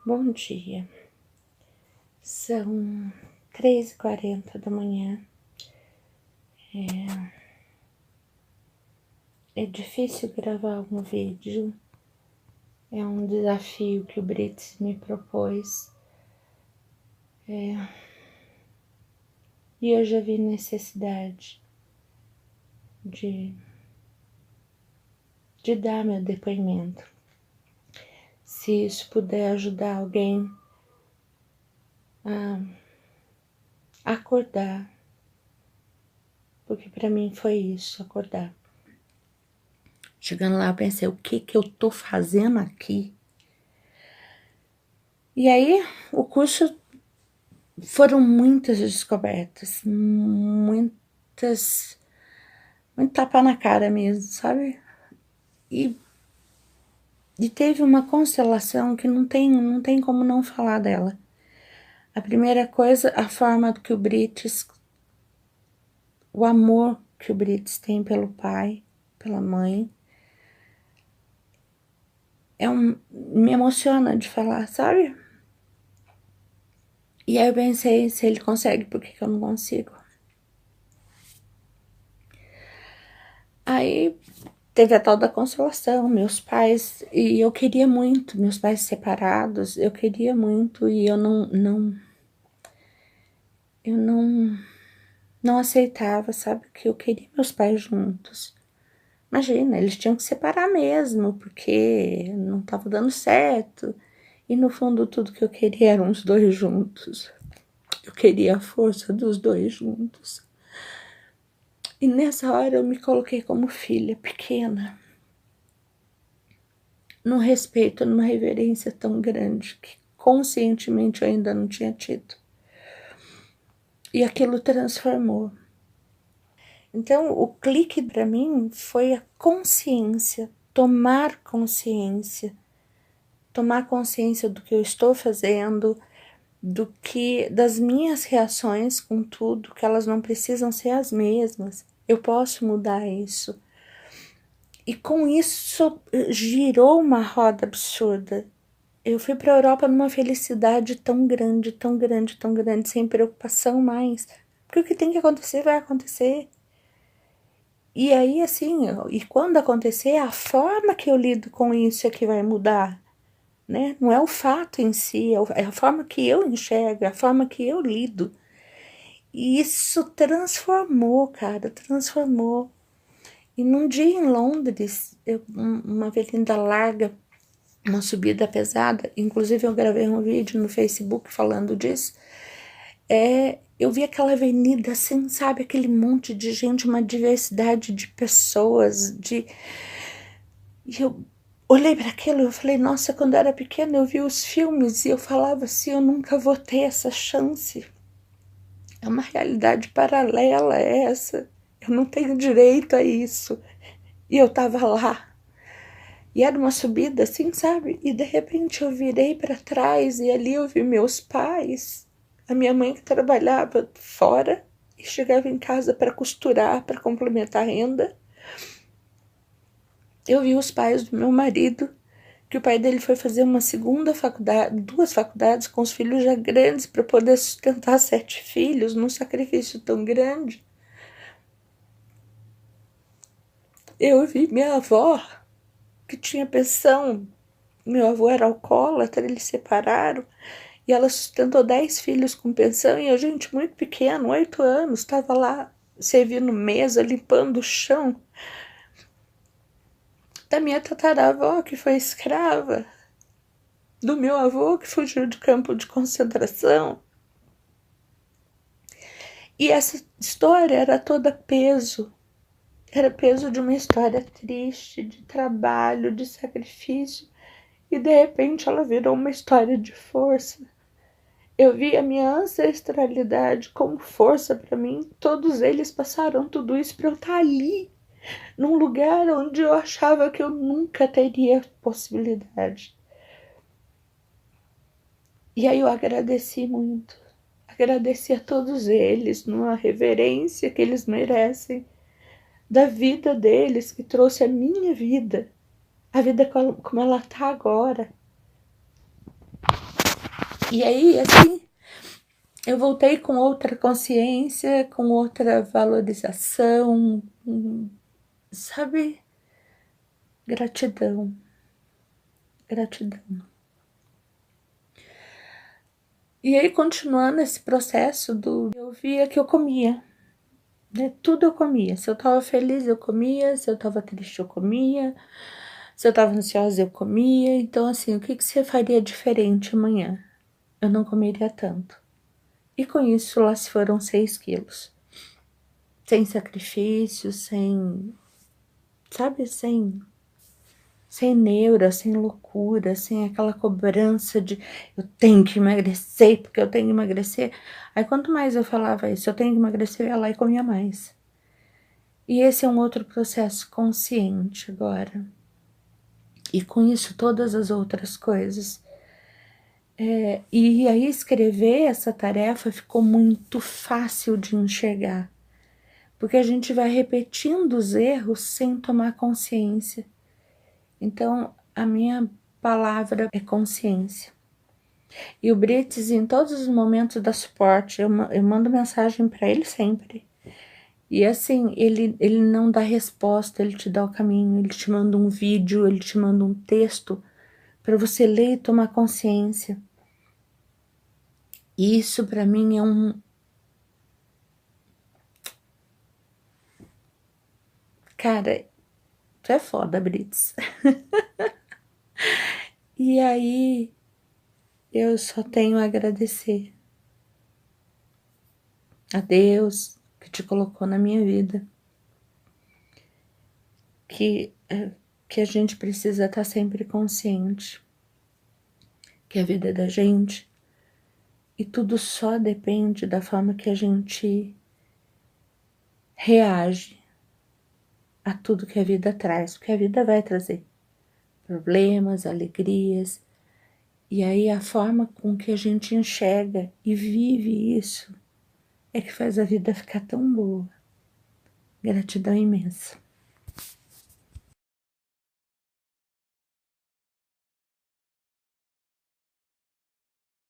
Bom dia, são 3h40 da manhã. É difícil gravar um vídeo, é um desafio que o Brits me propôs. E eu já vi necessidade de dar meu depoimento. Se isso puder ajudar alguém a acordar, porque para mim foi isso, acordar. Chegando lá, eu pensei, o que eu tô fazendo aqui? E aí, o curso foram muitas descobertas, muito tapa na cara mesmo, sabe? E teve uma constelação que não tem como não falar dela. A primeira coisa, a forma que o Brits, o amor que o Brits tem pelo pai, pela mãe, me emociona de falar, sabe? E aí eu pensei, se ele consegue, por que eu não consigo? Aí teve a tal da consolação, meus pais, e eu queria muito, meus pais separados, eu queria muito, e eu não aceitava, sabe, que eu queria meus pais juntos. Imagina, eles tinham que separar mesmo, porque não estava dando certo, e no fundo tudo que eu queria eram os dois juntos. Eu queria a força dos dois juntos. E nessa hora eu me coloquei como filha pequena, num respeito, numa reverência tão grande que conscientemente eu ainda não tinha tido. E aquilo transformou. Então, o clique para mim foi a consciência, tomar consciência do que eu estou fazendo, das minhas reações com tudo, que elas não precisam ser as mesmas. Eu posso mudar isso. E com isso girou uma roda absurda. Eu fui para a Europa numa felicidade tão grande, tão grande, tão grande, sem preocupação mais. Porque o que tem que acontecer, vai acontecer. E aí, assim, e quando acontecer, a forma que eu lido com isso é que vai mudar, né? Não é o fato em si, é a forma que eu enxergo, é a forma que eu lido. E isso transformou, cara, transformou. E num dia em Londres, uma avenida larga, uma subida pesada, inclusive eu gravei um vídeo no Facebook falando disso, eu vi aquela avenida assim, sabe, aquele monte de gente, uma diversidade de pessoas, e eu olhei para aquilo e eu falei, nossa, quando eu era pequena eu vi os filmes e eu falava assim, eu nunca vou ter essa chance. É uma realidade paralela essa, eu não tenho direito a isso. E eu tava lá. E era uma subida assim, sabe? E de repente eu virei para trás e ali eu vi meus pais, a minha mãe que trabalhava fora e chegava em casa para costurar, para complementar a renda. Eu vi os pais do meu marido, que o pai dele foi fazer uma segunda faculdade, 2 faculdades com os filhos já grandes para poder sustentar 7 filhos num sacrifício tão grande. Eu vi minha avó, que tinha pensão. Meu avô era alcoólatra, eles separaram. E ela sustentou 10 filhos com pensão. E a gente muito pequeno, 8 anos, estava lá servindo mesa, limpando o chão. Da minha tataravó, que foi escrava. Do meu avô, que fugiu de campo de concentração. E essa história era toda peso. Era peso de uma história triste, de trabalho, de sacrifício. E de repente ela virou uma história de força. Eu vi a minha ancestralidade como força para mim. Todos eles passaram tudo isso para eu estar ali, num lugar onde eu achava que eu nunca teria possibilidade. E aí eu agradeci muito. Agradeci a todos eles, numa reverência que eles merecem, da vida deles, que trouxe a minha vida, a vida como ela está agora. E aí, assim, eu voltei com outra consciência, com outra valorização, sabe? Gratidão, gratidão. E aí, continuando esse processo eu via que eu comia, né? Tudo eu comia. Se eu tava feliz, eu comia. Se eu tava triste, eu comia. Se eu tava ansiosa, eu comia. Então, assim, o que você faria diferente amanhã? Eu não comeria tanto. E com isso, lá se foram 6 quilos. Sem sacrifício, sem, sabe, sem neura, sem loucura, sem aquela cobrança de eu tenho que emagrecer, porque eu tenho que emagrecer. Aí quanto mais eu falava isso, eu tenho que emagrecer, eu ia lá e comia mais. E esse é um outro processo consciente agora. E com isso todas as outras coisas. E aí escrever essa tarefa ficou muito fácil de enxergar. Porque a gente vai repetindo os erros sem tomar consciência. Então, a minha palavra é consciência. E o Brits, em todos os momentos da suporte, eu mando mensagem para ele sempre. E assim, ele não dá resposta, ele te dá o caminho, ele te manda um vídeo, ele te manda um texto para você ler e tomar consciência. E isso para mim é um... Cara, tu é foda, Brits. E aí, eu só tenho a agradecer a Deus que te colocou na minha vida. Que a gente precisa estar sempre consciente que a vida é da gente e tudo só depende da forma que a gente reage a tudo que a vida traz, porque a vida vai trazer problemas, alegrias, e aí a forma com que a gente enxerga e vive isso é que faz a vida ficar tão boa. Gratidão imensa.